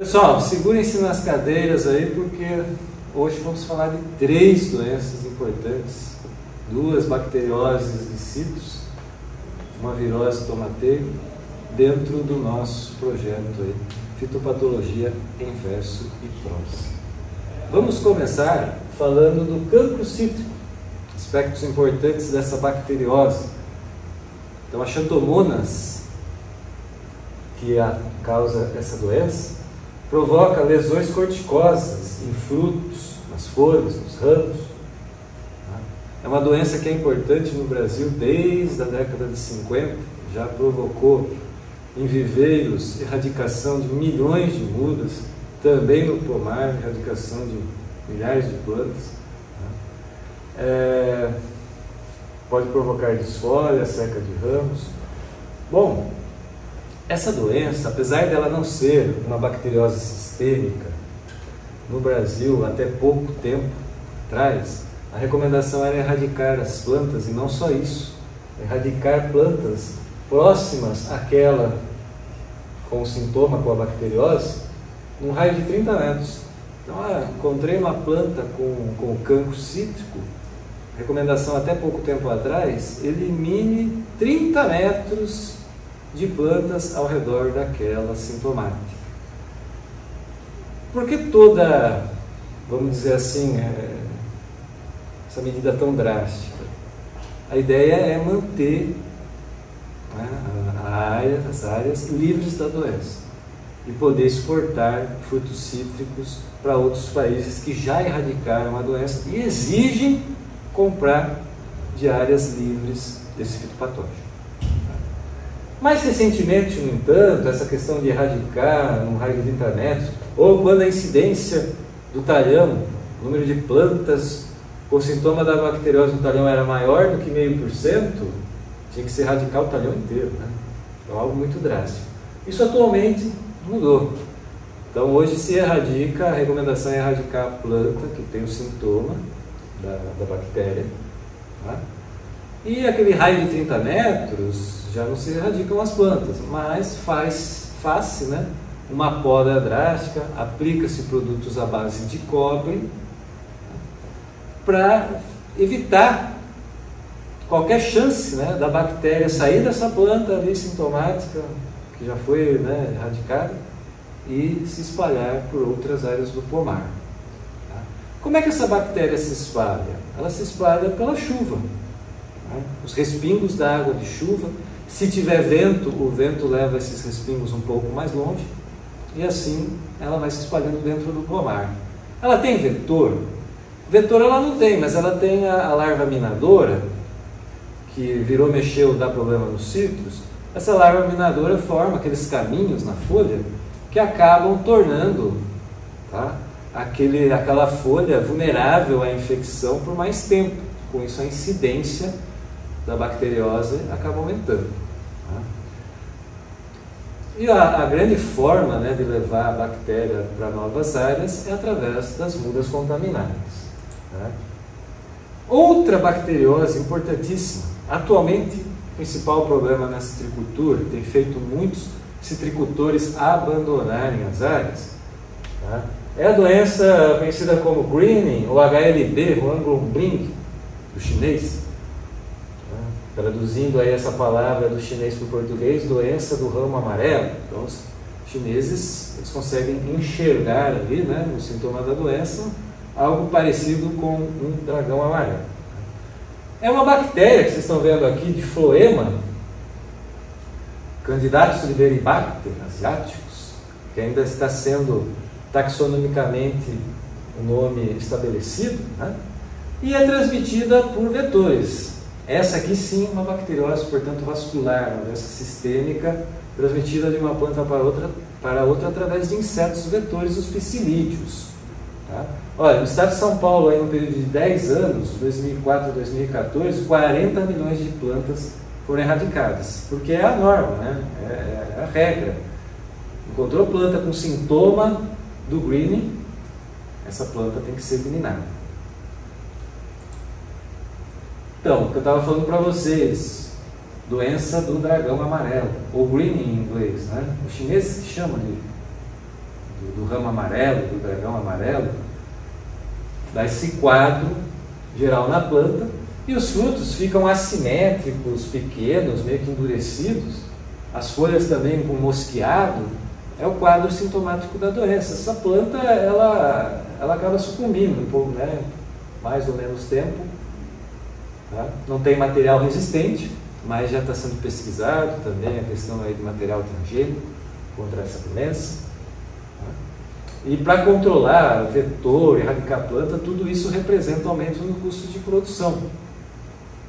Pessoal, segurem-se nas cadeiras aí, porque hoje vamos falar de 3 doenças importantes, 2 bacterioses de citros, uma virose tomateiro, dentro do nosso projeto aí, Fitopatologia em Verso e Prosa. Vamos começar falando do cancro cítrico, aspectos importantes dessa bacteriose. Então, a Xanthomonas, que causa essa doença, provoca lesões corticosas em frutos, nas folhas, nos ramos. É uma doença que é importante no Brasil desde a década de 50, já provocou em viveiros erradicação de milhões de mudas, também no pomar, erradicação de milhares de plantas. Pode provocar desfolha, seca de ramos. Bom, essa doença, apesar dela não ser uma bacteriose sistêmica, no Brasil, até pouco tempo atrás, a recomendação era erradicar as plantas, e não só isso, erradicar plantas próximas àquela com o sintoma, com a bacteriose, num raio de 30 metros. Então, encontrei uma planta com cancro cítrico, recomendação até pouco tempo atrás, elimine 30 metros de plantas ao redor daquela sintomática. Por que toda, vamos dizer assim, essa medida tão drástica? A ideia é manter as áreas livres da doença e poder exportar frutos cítricos para outros países que já erradicaram a doença e exigem comprar de áreas livres desse fitopatógeno. Mais recentemente, no entanto, essa questão de erradicar num raio de 30 metros, ou quando a incidência do talhão, o número de plantas com sintoma da bacteriose no talhão era maior do que 0,5%, tinha que se erradicar o talhão inteiro, né? Então, algo muito drástico. Isso atualmente mudou. Então, hoje se erradica, a recomendação é erradicar a planta que tem o sintoma da bactéria, tá? E aquele raio de 30 metros já não se erradicam as plantas, mas faz-se, né, uma poda drástica, aplica-se produtos à base de cobre para evitar qualquer chance, né, da bactéria sair dessa planta ali sintomática, que já foi, né, erradicada, e se espalhar por outras áreas do pomar. Tá? Como é que essa bactéria se espalha? Ela se espalha pela chuva. Os respingos da água de chuva, se tiver vento, o vento leva esses respingos um pouco mais longe e assim ela vai se espalhando dentro do pomar. Ela tem vetor? Vetor ela não tem, mas ela tem a larva minadora, que virou, mexeu, dá problema nos citros. Essa larva minadora forma aqueles caminhos na folha que acabam tornando, tá, aquela folha vulnerável à infecção por mais tempo. Com isso a incidência da bacteriose acaba aumentando. Tá? E a grande forma, né, de levar a bactéria para novas áreas é através das mudas contaminadas. Tá? Outra bacteriose importantíssima, atualmente o principal problema na citricultura, tem feito muitos citricultores abandonarem as áreas, tá? É a doença conhecida como greening, ou HLB, Huanglongbing, do chinês. Traduzindo aí essa palavra do chinês para o português, doença do ramo amarelo. Então, os chineses, eles conseguem enxergar ali, né, no sintoma da doença, algo parecido com um dragão amarelo. É uma bactéria que vocês estão vendo aqui, de floema, Candidatus liberibacter, asiáticos, que ainda está sendo taxonomicamente o nome estabelecido, né? E é transmitida por vetores. Essa aqui sim é uma bacteriose, portanto, vascular, uma doença sistêmica, transmitida de uma planta para outra através de insetos vetores, os psilídeos. Tá? Olha, no estado de São Paulo, aí, no período de 10 anos, 2004 a 2014, 40 milhões de plantas foram erradicadas, porque é a norma, né? É a regra. Encontrou planta com sintoma do greening, essa planta tem que ser eliminada. Então, o que eu estava falando para vocês, doença do dragão amarelo, ou greening em inglês, né? Os chineses chamam de do ramo amarelo, do dragão amarelo, dá esse quadro geral na planta, e os frutos ficam assimétricos, pequenos, meio que endurecidos, as folhas também com mosqueado. É o quadro sintomático da doença. Essa planta, ela acaba sucumbindo por, né, mais ou menos tempo. Tá? Não tem material resistente, mas já está sendo pesquisado também a questão aí de material transgênico contra essa doença. Tá? E para controlar vetor, erradicar a planta, tudo isso representa aumento no custo de produção.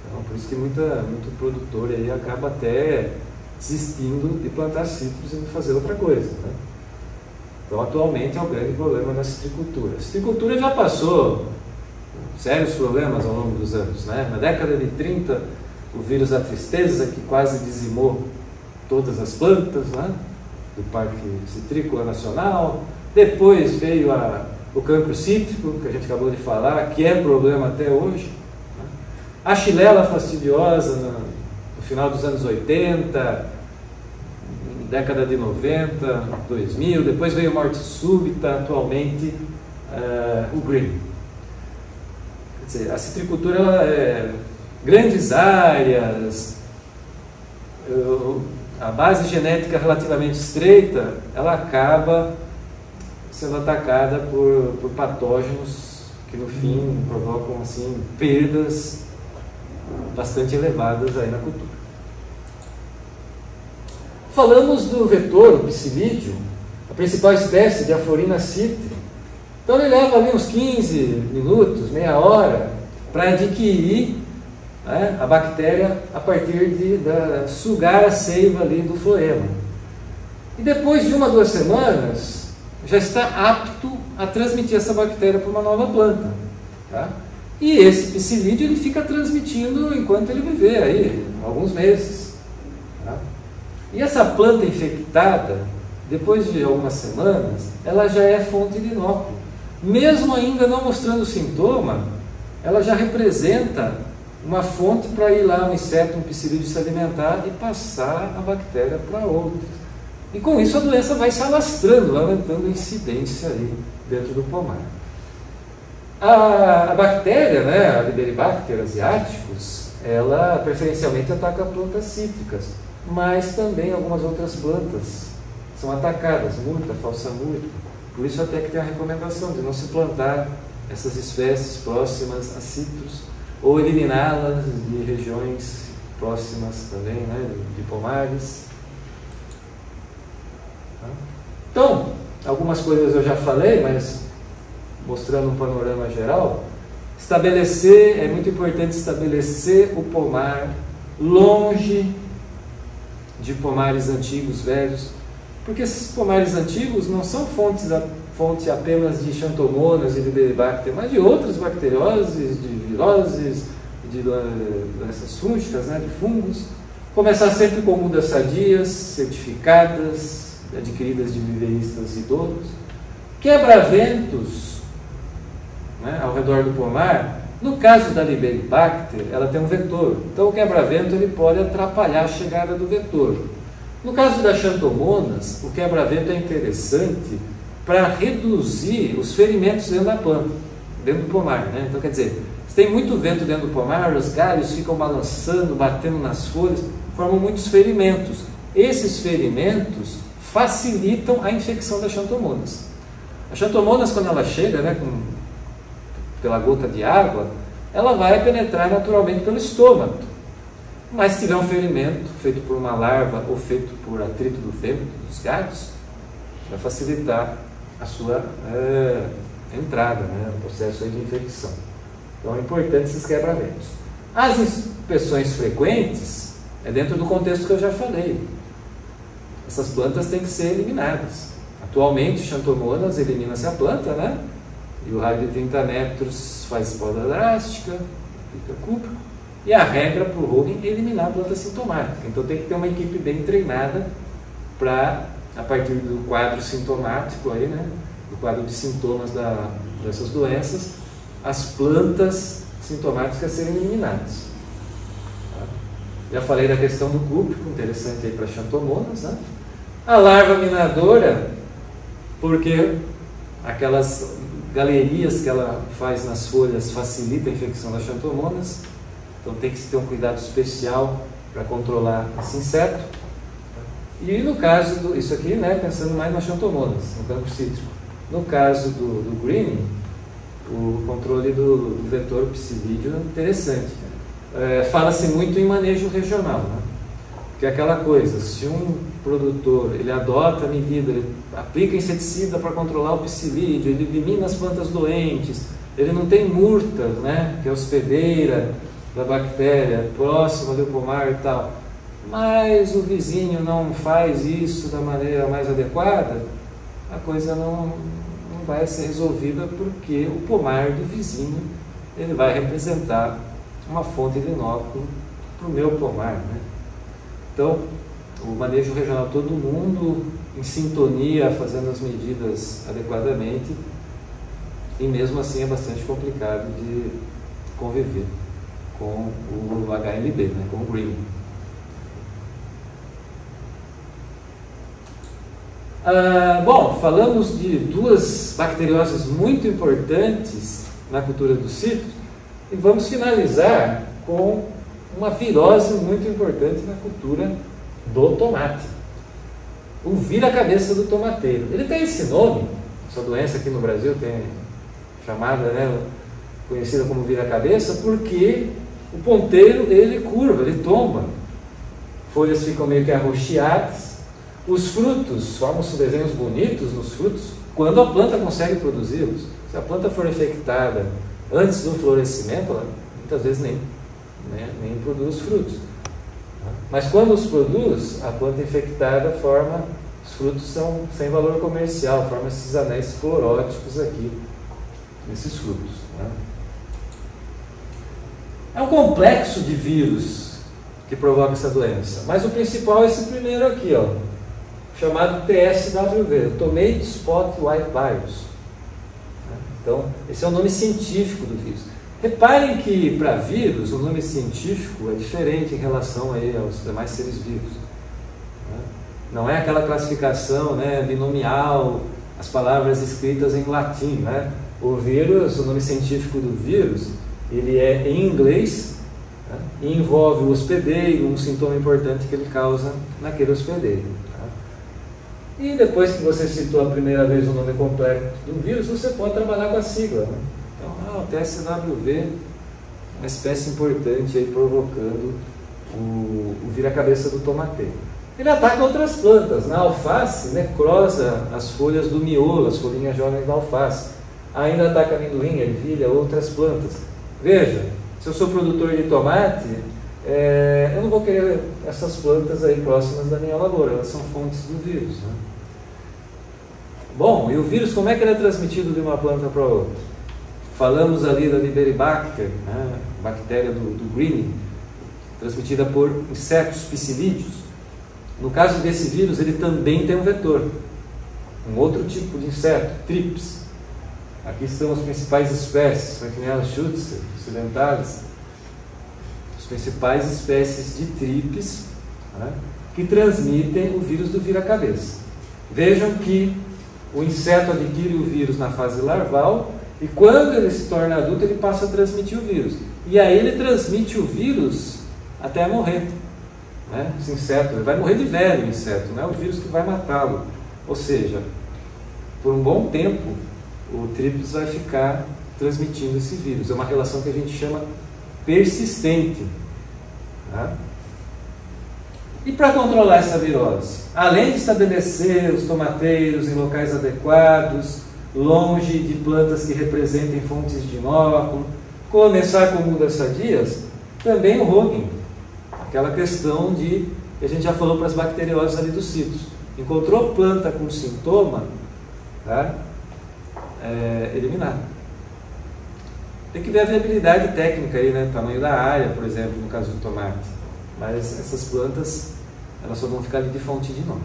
Então, por isso que muito produtor aí acaba até desistindo de plantar citros e de fazer outra coisa. Né? Então, atualmente é o grande problema da citricultura. A citricultura já passou sérios problemas ao longo dos anos. Né? Na década de 30, o vírus da tristeza, que quase dizimou todas as plantas, né, do Parque Citrícola Nacional. Depois veio o cancro cítrico, que a gente acabou de falar, que é problema até hoje. Né? A xilela fastidiosa no final dos anos 80, década de 90, 2000, depois veio morte súbita, atualmente o green. Quer dizer, a citricultura ela é grandes áreas, a base genética relativamente estreita, ela acaba sendo atacada por patógenos que no fim provocam assim, perdas bastante elevadas aí na cultura. Falamos do vetor, o psilídeo, a principal espécie de Aphorina citri. Então ele leva ali uns 15 minutos, meia hora, para adquirir, né, a bactéria a partir de sugar a seiva ali do floema. E depois de 1 a 2 semanas, já está apto a transmitir essa bactéria para uma nova planta. Tá? E esse psilídeo ele fica transmitindo enquanto ele viver aí, alguns meses. Tá? E essa planta infectada, depois de algumas semanas, ela já é fonte de inóculo. Mesmo ainda não mostrando sintoma, ela já representa uma fonte para ir lá um inseto, um psilídeo se alimentar e passar a bactéria para outros. E com isso a doença vai se alastrando, aumentando a incidência aí dentro do pomar. A bactéria, né, a Liberibacter asiaticus, ela preferencialmente ataca plantas cítricas, mas também algumas outras plantas são atacadas, murta, falsa murta. Por isso até que tem a recomendação de não se plantar essas espécies próximas a citros, ou eliminá-las de regiões próximas também, né, de pomares. Então, algumas coisas eu já falei, mas mostrando um panorama geral, é muito importante estabelecer o pomar longe de pomares antigos, velhos, porque esses pomares antigos não são fonte apenas de xanthomonas e de Liberibacter, mas de outras bacterioses, de viroses, de doenças fúngicas, né, de fungos. Começar sempre com mudas sadias, certificadas, adquiridas de viveristas idosos. Quebra-ventos, né, ao redor do pomar. No caso da Liberibacter, ela tem um vetor, então o quebra-vento ele pode atrapalhar a chegada do vetor. No caso das xanthomonas, o quebra-vento é interessante para reduzir os ferimentos dentro da planta, dentro do pomar. Né? Então, quer dizer, se tem muito vento dentro do pomar, os galhos ficam balançando, batendo nas folhas, formam muitos ferimentos. Esses ferimentos facilitam a infecção das xanthomonas. A xanthomonas, quando ela chega, né, pela gota de água, ela vai penetrar naturalmente pelo estômago. Mas se tiver um ferimento feito por uma larva ou feito por atrito do vento, dos galhos, vai facilitar a sua entrada, né, o processo aí de infecção. Então é importante esses quebra-ventos. As inspeções frequentes é dentro do contexto que eu já falei. Essas plantas têm que ser eliminadas. Atualmente, xanthomonas, elimina-se a planta, né? E o raio de 30 metros faz poda drástica, fica cúpula. E a regra para o Hogan é eliminar a planta sintomática. Então tem que ter uma equipe bem treinada para, a partir do quadro sintomático, aí, né, do quadro de sintomas dessas doenças, as plantas sintomáticas serem eliminadas. Tá? Já falei da questão do cúprico, interessante aí para xanthomonas. Né? A larva minadora porque aquelas galerias que ela faz nas folhas facilita a infecção das xanthomonas, então tem que se ter um cuidado especial para controlar esse inseto. E no caso isso aqui, né, pensando mais nas xanthomonas, no campo cítrico. No caso do greening, o controle do vetor psilídeo é interessante. Fala-se muito em manejo regional, né? Que é aquela coisa, se um produtor ele adota a medida, ele aplica inseticida para controlar o psilídeo, ele elimina as plantas doentes, ele não tem murta, né, que é hospedeira da bactéria, próxima do pomar e tal, mas o vizinho não faz isso da maneira mais adequada, a coisa não vai ser resolvida, porque o pomar do vizinho ele vai representar uma fonte de inóculo para o meu pomar, né? Então, o manejo regional, todo mundo em sintonia, fazendo as medidas adequadamente, e mesmo assim é bastante complicado de conviver com o HLB, né, com o greening. Bom, falamos de duas bacterioses muito importantes na cultura dos citros e vamos finalizar com uma virose muito importante na cultura do tomate. O vira-cabeça do tomateiro. Ele tem esse nome, essa doença aqui no Brasil tem chamada, né, conhecida como vira-cabeça, porque o ponteiro ele curva, ele tomba. Folhas ficam meio que arroxeadas. Os frutos formam-se desenhos bonitos nos frutos quando a planta consegue produzi-los. Se a planta for infectada antes do florescimento, ela muitas vezes nem produz frutos. Mas quando os produz, a planta infectada forma, os frutos são sem valor comercial, forma esses anéis cloróticos aqui, nesses frutos. É um complexo de vírus que provoca essa doença, mas o principal é esse primeiro aqui, ó, chamado TSWV, Tomato Spot White Virus. Então, esse é o nome científico do vírus. Reparem que, para vírus, o nome científico é diferente em relação aí aos demais seres vivos. Não é aquela classificação, né, binomial, as palavras escritas em latim. Né? O vírus, o nome científico do vírus, ele é em inglês, né, e envolve o hospedeiro, um sintoma importante que ele causa naquele hospedeiro. E depois que você citou a primeira vez o nome completo do vírus, você pode trabalhar com a sigla. Né? Então, o TSWV, uma espécie importante aí provocando o vira-cabeça do tomateiro. Ele ataca outras plantas. Na alface, necrosa as folhas do miolo, as folhinhas jovens da alface. Ainda ataca amendoim, ervilha, outras plantas. Veja, se eu sou produtor de tomate, eu não vou querer essas plantas aí próximas da minha lavoura, elas são fontes do vírus. Né? Bom, e o vírus, como é que ele é transmitido de uma planta para outra? Falamos ali da Liberibacter, né, bactéria do greening, transmitida por insetos psilídeos. No caso desse vírus, ele também tem um vetor, um outro tipo de inseto, Thrips. Aqui estão as principais espécies, Frankinella schutzer, occidentalis, as principais espécies de Thrips, né, que transmitem o vírus do vira-cabeça. Vejam que o inseto adquire o vírus na fase larval e quando ele se torna adulto ele passa a transmitir o vírus. E aí ele transmite o vírus até morrer. Né? Esse inseto, ele vai morrer de velho, o inseto, não é o vírus que vai matá-lo. Ou seja, por um bom tempo o Thrips vai ficar transmitindo esse vírus. É uma relação que a gente chama persistente. Tá? E para controlar essa virose? Além de estabelecer os tomateiros em locais adequados, longe de plantas que representem fontes de inóculo, começar com mudas sadias, também o hogging. Aquela questão de, que a gente já falou para as bacterioses ali dos citros. Encontrou planta com sintoma, tá? Eliminar. Tem que ver a viabilidade técnica aí, né? Tamanho da área, por exemplo, no caso do tomate. Mas essas plantas, elas só vão ficar ali de fonte de inóculo.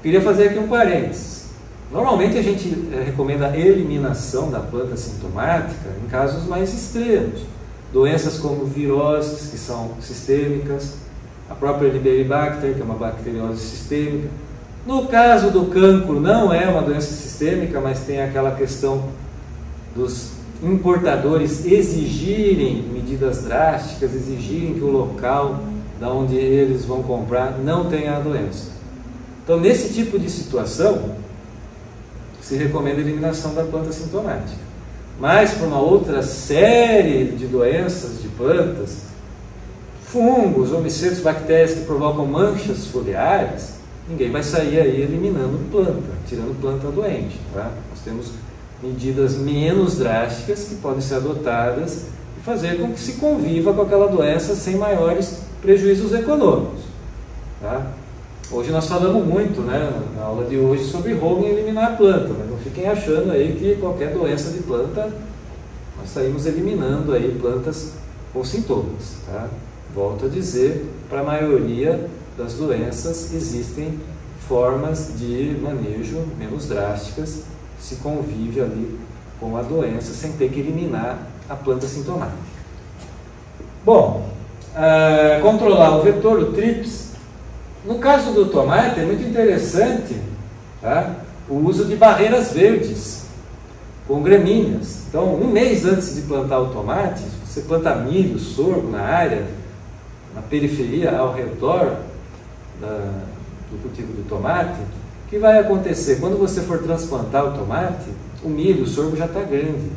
Queria fazer aqui um parênteses. Normalmente a gente recomenda a eliminação da planta sintomática em casos mais extremos. Doenças como viroses, que são sistêmicas, a própria Liberibacter, que é uma bacteriose sistêmica, No caso do cancro, não é uma doença sistêmica, mas tem aquela questão dos importadores exigirem medidas drásticas, exigirem que o local da onde eles vão comprar não tenha a doença. Então, nesse tipo de situação, se recomenda a eliminação da planta sintomática. Mas para uma outra série de doenças de plantas, fungos, homicetos, bactérias que provocam manchas foliares, ninguém vai sair aí eliminando planta, tirando planta doente. Tá? Nós temos medidas menos drásticas que podem ser adotadas e fazer com que se conviva com aquela doença sem maiores prejuízos econômicos. Tá? Hoje nós falamos muito, né, na aula de hoje, sobre Hogan eliminar a planta, mas não fiquem achando aí que qualquer doença de planta nós saímos eliminando aí plantas com sintomas. Tá? Volto a dizer, para a maioria das doenças existem formas de manejo menos drásticas, se convive ali com a doença sem ter que eliminar a planta sintomática. Bom, controlar o vetor, o TRIPS. No caso do tomate é muito interessante, tá, o uso de barreiras verdes com gramíneas. Então, um mês antes de plantar o tomate, você planta milho, sorgo na área, na periferia, ao redor do cultivo do tomate. O que vai acontecer? Quando você for transplantar o tomate, o milho, o sorgo já está grande.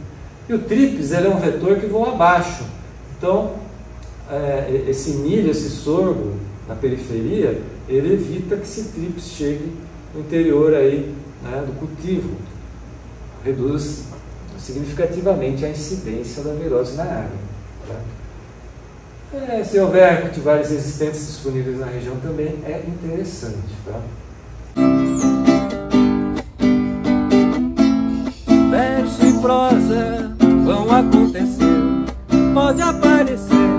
E o TRIPS ele é um vetor que voa abaixo. Então, esse milho, esse sorgo na periferia, ele evita que esse TRIPS chegue no interior aí, né, do cultivo. Reduz significativamente a incidência da virose na área. Tá? Se houver cultivares resistentes disponíveis na região também é interessante. Tá? Verso e prosa vão acontecer, pode aparecer,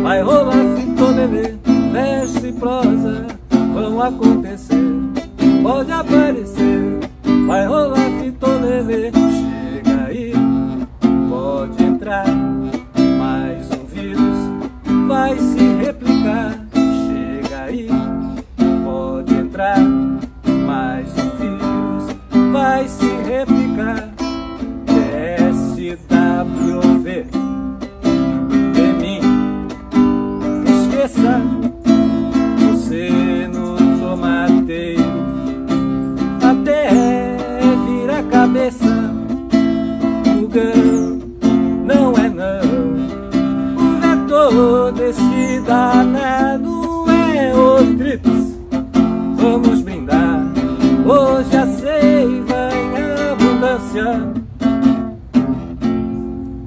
vai rolar fitolelê. Verso e prosa vão acontecer, pode aparecer, vai rolar fitolelê. Chega aí, pode entrar, mais um vírus vai se replicar. Chega aí, pode entrar, mais um vírus vai se replicar. SWV de mim, esqueça você no tomateiro, até vira a cabeça. O grão não é não, o vetor desse danado é o TRIPS. Vamos brindar, hoje a seiva em abundância.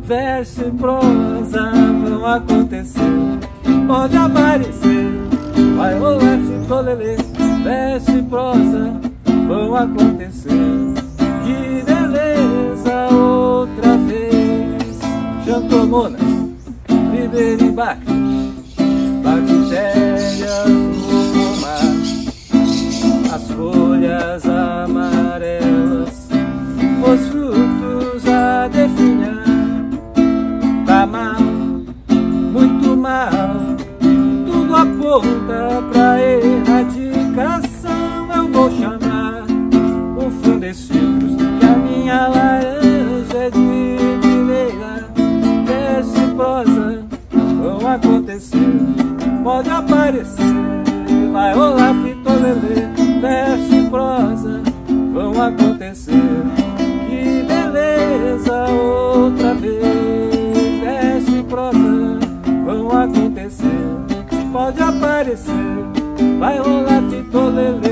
Verso e prosa vão acontecer, pode aparecer, vai rolar fitolelê. Verso e prosa vão acontecer, que beleza outra vez. Xanthomonas, Riberibacter, bactérias no pomar, as folhas amarelas, os frutos a definhar. Tá mal, muito mal, tudo aponta pra erradicação. Eu vou chamar um fundecitrus, que a minha laranja é de primeira. Verso e prosa vão acontecer, pode aparecer, vai rolar fitolelê. Verso e prosa vão acontecer, que beleza outra vez. Verso e prosa vão acontecer, pode aparecer, vai rolar fitolelê.